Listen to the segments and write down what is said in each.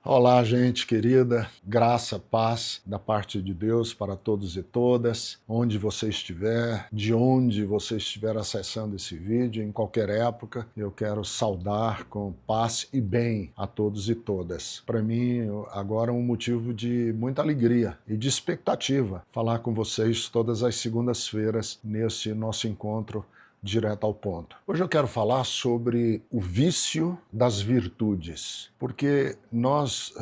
Olá, gente querida, graça, paz da parte de Deus para todos e todas, onde você estiver, de onde você estiver acessando esse vídeo, em qualquer época, eu quero saudar com paz e bem a todos e todas. Para mim, agora é um motivo de muita alegria e de expectativa falar com vocês todas as segundas-feiras nesse nosso encontro direto ao ponto. Hoje eu quero falar sobre o vício das virtudes, porque nós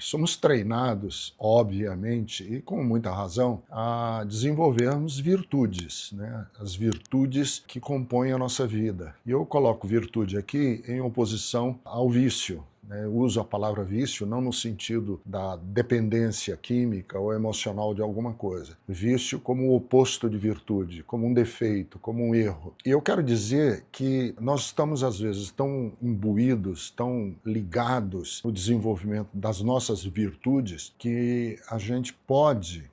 somos treinados, obviamente, e com muita razão, a desenvolvermos virtudes, né? As virtudes que compõem a nossa vida. E eu coloco virtude aqui em oposição ao vício. Eu uso a palavra vício não no sentido da dependência química ou emocional de alguma coisa. Vício como o oposto de virtude, como um defeito, como um erro. E eu quero dizer que nós estamos, às vezes, tão imbuídos, tão ligados no desenvolvimento das nossas virtudes, que a gente pode,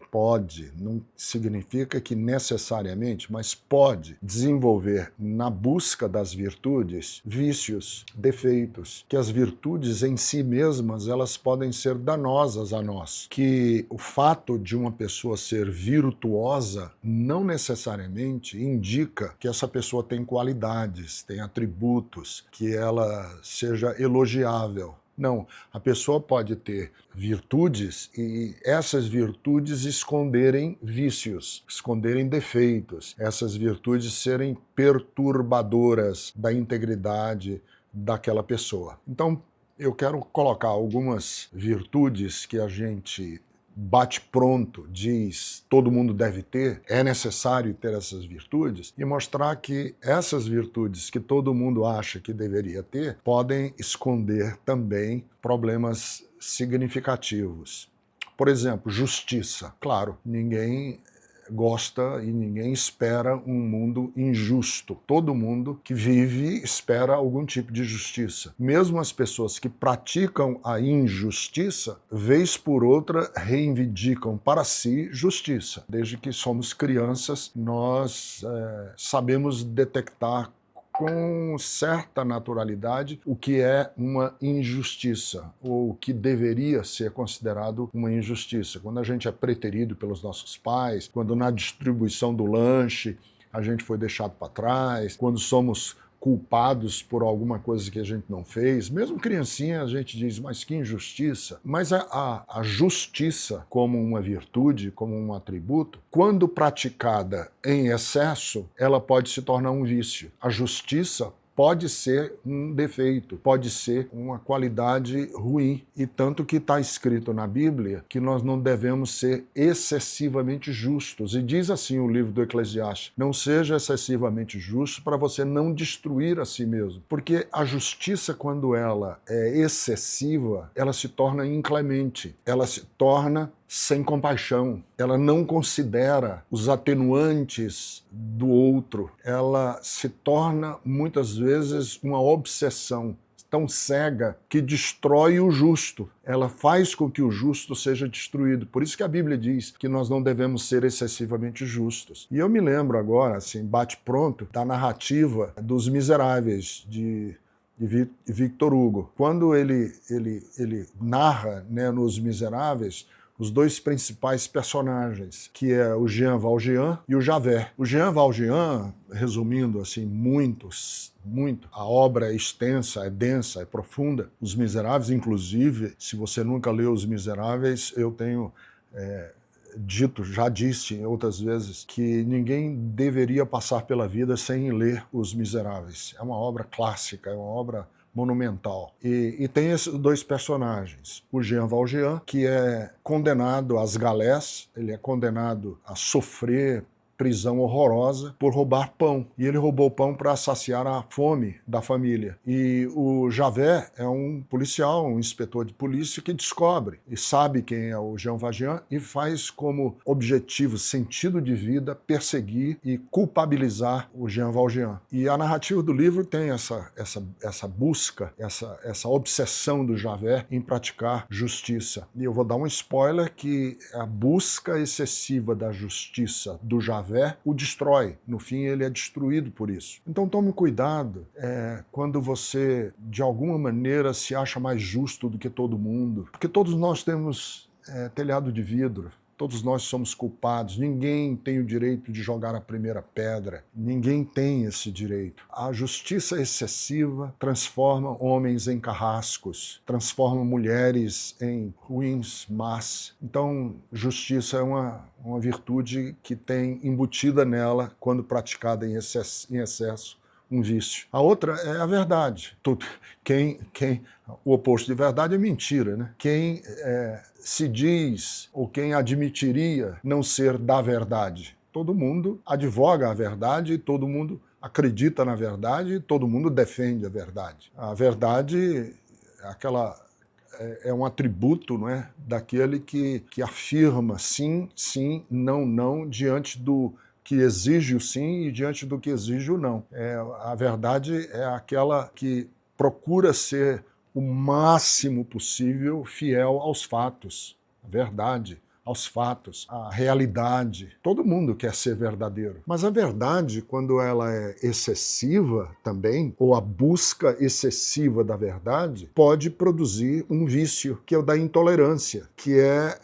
não significa que necessariamente, mas pode desenvolver na busca das virtudes vícios, defeitos, que as virtudes em si mesmas elas podem ser danosas a nós, que o fato de uma pessoa ser virtuosa não necessariamente indica que essa pessoa tem qualidades, tem atributos, que ela seja elogiável. Não, a pessoa pode ter virtudes e essas virtudes esconderem vícios, esconderem defeitos, essas virtudes serem perturbadoras da integridade daquela pessoa. Então, eu quero colocar algumas virtudes que a gente bate-pronto diz todo mundo deve ter, é necessário ter essas virtudes, e mostrar que essas virtudes que todo mundo acha que deveria ter podem esconder também problemas significativos. Por exemplo, justiça. Claro, ninguém gosta e ninguém espera um mundo injusto. Todo mundo que vive espera algum tipo de justiça. Mesmo as pessoas que praticam a injustiça, vez por outra, reivindicam para si justiça. Desde que somos crianças, nós sabemos detectar com certa naturalidade o que é uma injustiça, ou o que deveria ser considerado uma injustiça. Quando a gente é preterido pelos nossos pais, quando na distribuição do lanche a gente foi deixado para trás, quando somos culpados por alguma coisa que a gente não fez, mesmo criancinha a gente diz, mas que injustiça. Mas a justiça como uma virtude, como um atributo, quando praticada em excesso, ela pode se tornar um vício. A justiça pode ser um defeito, pode ser uma qualidade ruim. E tanto que está escrito na Bíblia que nós não devemos ser excessivamente justos. E diz assim o livro do Eclesiastes, não seja excessivamente justo para você não destruir a si mesmo. Porque a justiça, quando ela é excessiva, ela se torna inclemente, ela se torna sem compaixão, ela não considera os atenuantes do outro, ela se torna muitas vezes uma obsessão tão cega que destrói o justo. Ela faz com que o justo seja destruído. Por isso que a Bíblia diz que nós não devemos ser excessivamente justos. E eu me lembro agora, assim, bate-pronto, da narrativa dos Miseráveis, de Victor Hugo. Quando ele narra, né, nos Miseráveis, os dois principais personagens, que é o Jean Valjean e o Javert. O Jean Valjean, resumindo assim muito, a obra é extensa, é densa, é profunda. Os Miseráveis, inclusive, se você nunca leu Os Miseráveis, eu tenho já disse outras vezes que ninguém deveria passar pela vida sem ler Os Miseráveis. É uma obra clássica, é uma obra monumental. E tem esses dois personagens. O Jean Valjean, que é condenado às galés, ele é condenado a sofrer prisão horrorosa por roubar pão. E ele roubou pão para saciar a fome da família. E o Javert é um policial, um inspetor de polícia que descobre e sabe quem é o Jean Valjean e faz como objetivo, sentido de vida, perseguir e culpabilizar o Jean Valjean. E a narrativa do livro tem essa busca, essa obsessão do Javert em praticar justiça. E eu vou dar um spoiler que a busca excessiva da justiça do Javert Javé o destrói. No fim, ele é destruído por isso. Então tome cuidado quando você, de alguma maneira, se acha mais justo do que todo mundo. Porque todos nós temos telhado de vidro. Todos nós somos culpados, ninguém tem o direito de jogar a primeira pedra, ninguém tem esse direito. A justiça excessiva transforma homens em carrascos, transforma mulheres em ruins más. Então, justiça é uma virtude que tem embutida nela, quando praticada em excesso, um vício. A outra é a verdade. O oposto de verdade é mentira, né? Quem se diz ou quem admitiria não ser da verdade? Todo mundo advoga a verdade, todo mundo acredita na verdade, todo mundo defende a verdade. A verdade é um atributo, não é, daquele que afirma sim, sim, não, não, diante do que exige o sim e diante do que exige o não. A verdade é aquela que procura ser o máximo possível fiel aos fatos, a verdade, aos fatos, à realidade. Todo mundo quer ser verdadeiro. Mas a verdade, quando ela é excessiva também, ou a busca excessiva da verdade, pode produzir um vício, que é o da intolerância, que é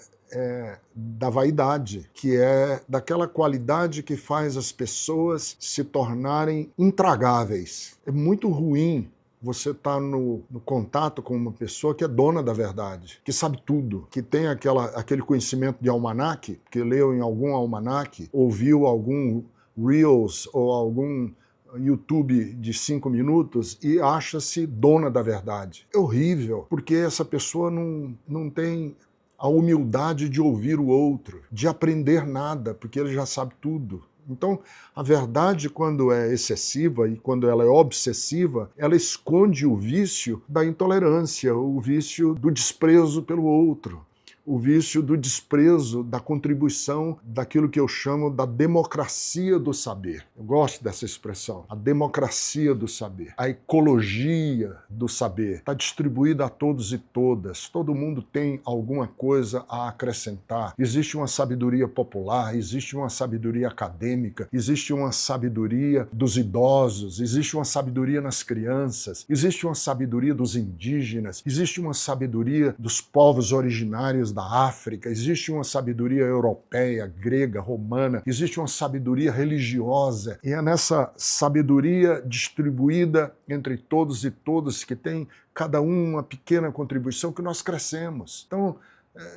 da vaidade, que é daquela qualidade que faz as pessoas se tornarem intragáveis. É muito ruim você estar no contato com uma pessoa que é dona da verdade, que sabe tudo, que tem aquele conhecimento de almanaque, que leu em algum almanaque, ouviu algum Reels ou algum YouTube de 5 minutos e acha-se dona da verdade. É horrível, porque essa pessoa não tem a humildade de ouvir o outro, de aprender nada, porque ele já sabe tudo. Então, a verdade, quando é excessiva e quando ela é obsessiva, ela esconde o vício da intolerância, o vício do desprezo pelo outro, o vício do desprezo da contribuição daquilo que eu chamo da democracia do saber. Eu gosto dessa expressão, a democracia do saber, a ecologia do saber. Está distribuída a todos e todas, todo mundo tem alguma coisa a acrescentar. Existe uma sabedoria popular, existe uma sabedoria acadêmica, existe uma sabedoria dos idosos, existe uma sabedoria nas crianças, existe uma sabedoria dos indígenas, existe uma sabedoria dos povos originários da África, existe uma sabedoria europeia, grega, romana, existe uma sabedoria religiosa, e é nessa sabedoria distribuída entre todos e todas, que tem cada um uma pequena contribuição, que nós crescemos. Então,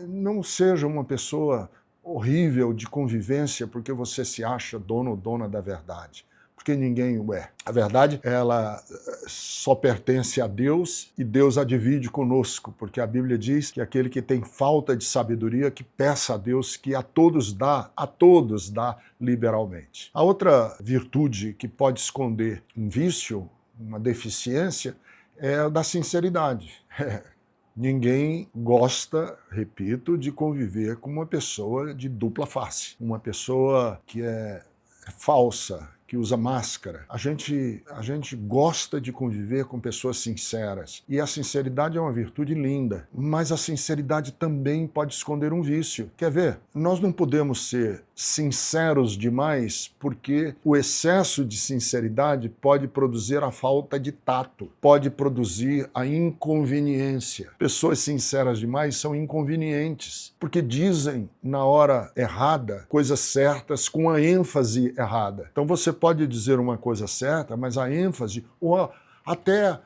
não seja uma pessoa horrível de convivência porque você se acha dono ou dona da verdade, porque ninguém o é. A verdade, ela só pertence a Deus e Deus a divide conosco, porque a Bíblia diz que aquele que tem falta de sabedoria, que peça a Deus, que a todos dá liberalmente. A outra virtude que pode esconder um vício, uma deficiência, é a da sinceridade. Ninguém gosta, repito, de conviver com uma pessoa de dupla face, uma pessoa que é falsa, que usa máscara. A gente gosta de conviver com pessoas sinceras. E a sinceridade é uma virtude linda, mas a sinceridade também pode esconder um vício. Quer ver? Nós não podemos ser sinceros demais, porque o excesso de sinceridade pode produzir a falta de tato, pode produzir a inconveniência. Pessoas sinceras demais são inconvenientes, porque dizem na hora errada coisas certas com a ênfase errada. Então você pode dizer uma coisa certa, mas a ênfase ou até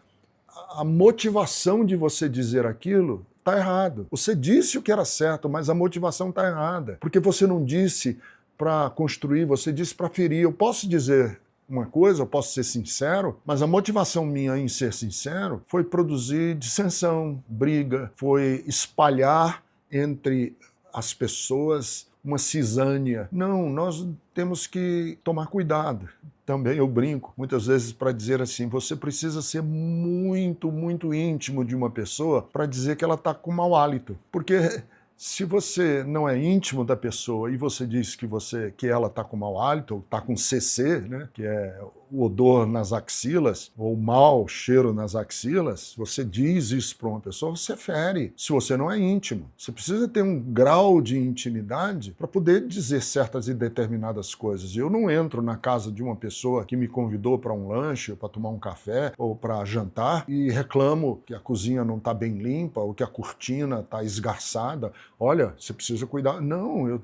a motivação de você dizer aquilo está errado. Você disse o que era certo, mas a motivação está errada, porque você não disse para construir, você disse para ferir. Eu posso dizer uma coisa, eu posso ser sincero, mas a motivação minha em ser sincero foi produzir dissensão, briga, foi espalhar entre as pessoas uma cisânia. Não, nós temos que tomar cuidado. Também eu brinco muitas vezes para dizer assim, você precisa ser muito, muito íntimo de uma pessoa para dizer que ela está com mau hálito. Porque se você não é íntimo da pessoa e você diz que ela está com mau hálito, ou está com CC, né, que é o odor nas axilas, ou o mau cheiro nas axilas, você diz isso para uma pessoa, você fere, se você não é íntimo. Você precisa ter um grau de intimidade para poder dizer certas e determinadas coisas. Eu não entro na casa de uma pessoa que me convidou para um lanche, ou para tomar um café, ou para jantar, e reclamo que a cozinha não está bem limpa, ou que a cortina está esgarçada. Olha, você precisa cuidar. Não,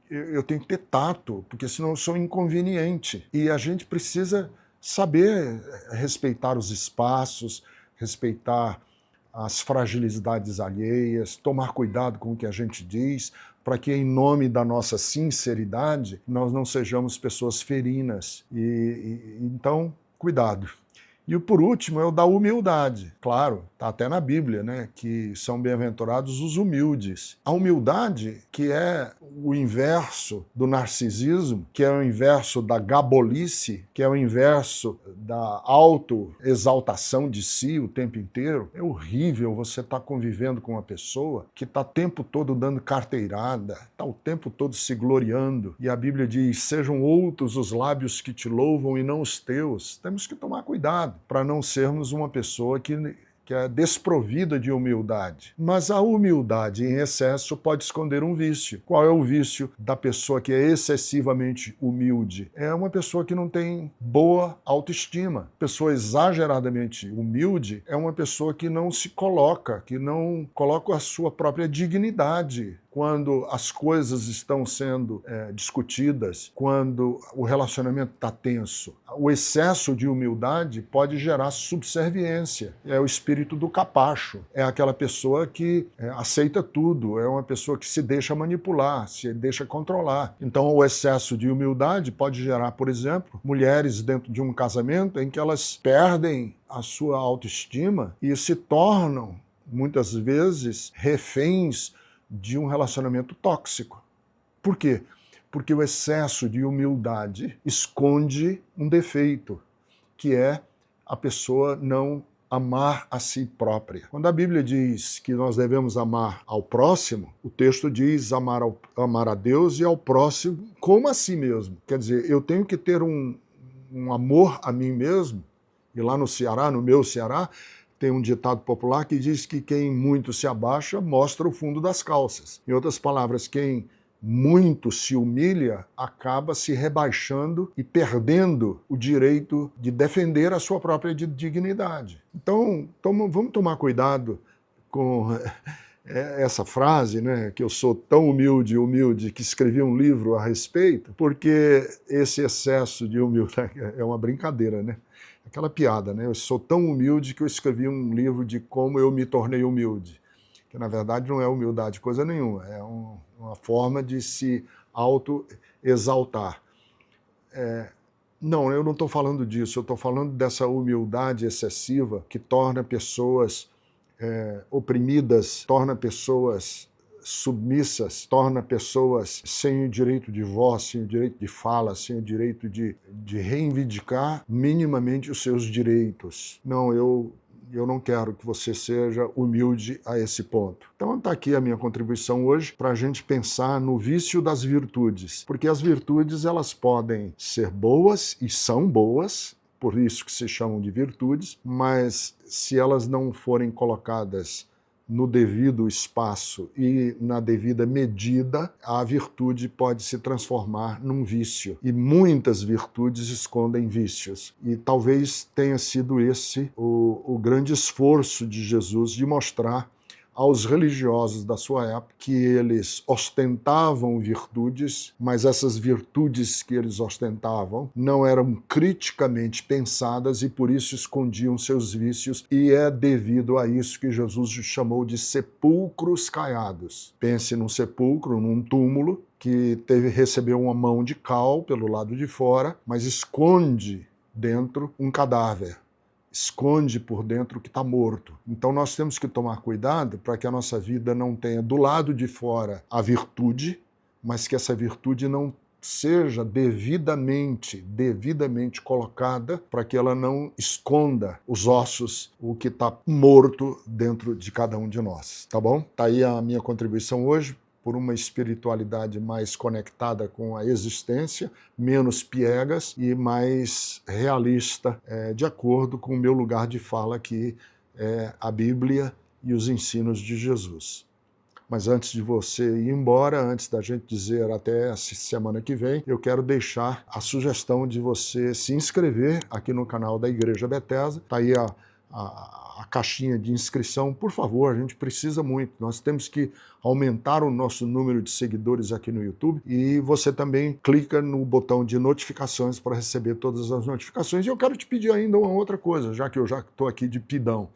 eu tenho que ter tato, porque senão eu sou inconveniente. E a gente precisa saber respeitar os espaços, respeitar as fragilidades alheias, tomar cuidado com o que a gente diz, para que, em nome da nossa sinceridade, nós não sejamos pessoas ferinas. Então, cuidado. E por último é o da humildade. Claro, está até na Bíblia, né, que são bem-aventurados os humildes. A humildade, que é o inverso do narcisismo, que é o inverso da gabolice, que é o inverso da autoexaltação de si o tempo inteiro. É horrível você estar convivendo com uma pessoa que está o tempo todo dando carteirada, está o tempo todo se gloriando. E a Bíblia diz, sejam outros os lábios que te louvam e não os teus. Temos que tomar cuidado para não sermos uma pessoa que é desprovida de humildade. Mas a humildade em excesso pode esconder um vício. Qual é o vício da pessoa que é excessivamente humilde? É uma pessoa que não tem boa autoestima. Pessoa exageradamente humilde é uma pessoa que não se coloca, que não coloca a sua própria dignidade quando as coisas estão sendo discutidas, quando o relacionamento está tenso. O excesso de humildade pode gerar subserviência. É o espírito do capacho. É aquela pessoa que aceita tudo, é uma pessoa que se deixa manipular, se deixa controlar. Então, o excesso de humildade pode gerar, por exemplo, mulheres dentro de um casamento em que elas perdem a sua autoestima e se tornam, muitas vezes, reféns de um relacionamento tóxico. Por quê? Porque o excesso de humildade esconde um defeito, que é a pessoa não amar a si própria. Quando a Bíblia diz que nós devemos amar ao próximo, o texto diz amar a Deus e ao próximo como a si mesmo. Quer dizer, eu tenho que ter um amor a mim mesmo, e lá no Ceará, no meu Ceará, tem um ditado popular que diz que quem muito se abaixa mostra o fundo das calças. Em outras palavras, quem muito se humilha acaba se rebaixando e perdendo o direito de defender a sua própria dignidade. Então vamos tomar cuidado com essa frase, né, que eu sou tão humilde, que escrevi um livro a respeito, porque esse excesso de humildade é uma brincadeira, né? Aquela piada, né? Eu sou tão humilde que eu escrevi um livro de como eu me tornei humilde. Que, na verdade, não é humildade coisa nenhuma. É uma forma de se auto-exaltar. Não, eu não estou falando disso. Eu estou falando dessa humildade excessiva que torna pessoas oprimidas, torna pessoas submissas, torna pessoas sem o direito de voz, sem o direito de fala, sem o direito de reivindicar minimamente os seus direitos. Não, eu não quero que você seja humilde a esse ponto. Então está aqui a minha contribuição hoje para a gente pensar no vício das virtudes, porque as virtudes elas podem ser boas e são boas, por isso que se chamam de virtudes, mas se elas não forem colocadas no devido espaço e na devida medida, a virtude pode se transformar num vício. E muitas virtudes escondem vícios. E talvez tenha sido esse o grande esforço de Jesus de mostrar aos religiosos da sua época que eles ostentavam virtudes, mas essas virtudes que eles ostentavam não eram criticamente pensadas e por isso escondiam seus vícios, e é devido a isso que Jesus chamou de sepulcros caiados. Pense num sepulcro, num túmulo que recebeu uma mão de cal pelo lado de fora, mas esconde dentro um cadáver. Esconde por dentro o que está morto. Então nós temos que tomar cuidado para que a nossa vida não tenha do lado de fora a virtude, mas que essa virtude não seja devidamente colocada para que ela não esconda os ossos, o que está morto dentro de cada um de nós, tá bom? Tá aí a minha contribuição hoje. por uma espiritualidade mais conectada com a existência, menos piegas e mais realista, de acordo com o meu lugar de fala, que é a Bíblia e os ensinos de Jesus. Mas antes de você ir embora, antes da gente dizer até semana que vem, eu quero deixar a sugestão de você se inscrever aqui no canal da Igreja Bethesda. Está aí a caixinha de inscrição. Por favor, a gente precisa muito. Nós temos que aumentar o nosso número de seguidores aqui no YouTube. E você também clica no botão de notificações para receber todas as notificações. E eu quero te pedir ainda uma outra coisa, já que eu já estou aqui de pidão.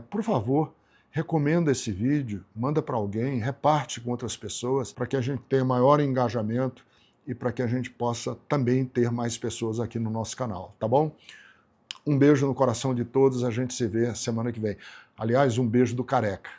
Por favor, recomenda esse vídeo, manda para alguém, reparte com outras pessoas, para que a gente tenha maior engajamento e para que a gente possa também ter mais pessoas aqui no nosso canal, tá bom? Um beijo no coração de todos, a gente se vê semana que vem. Aliás, um beijo do Careca.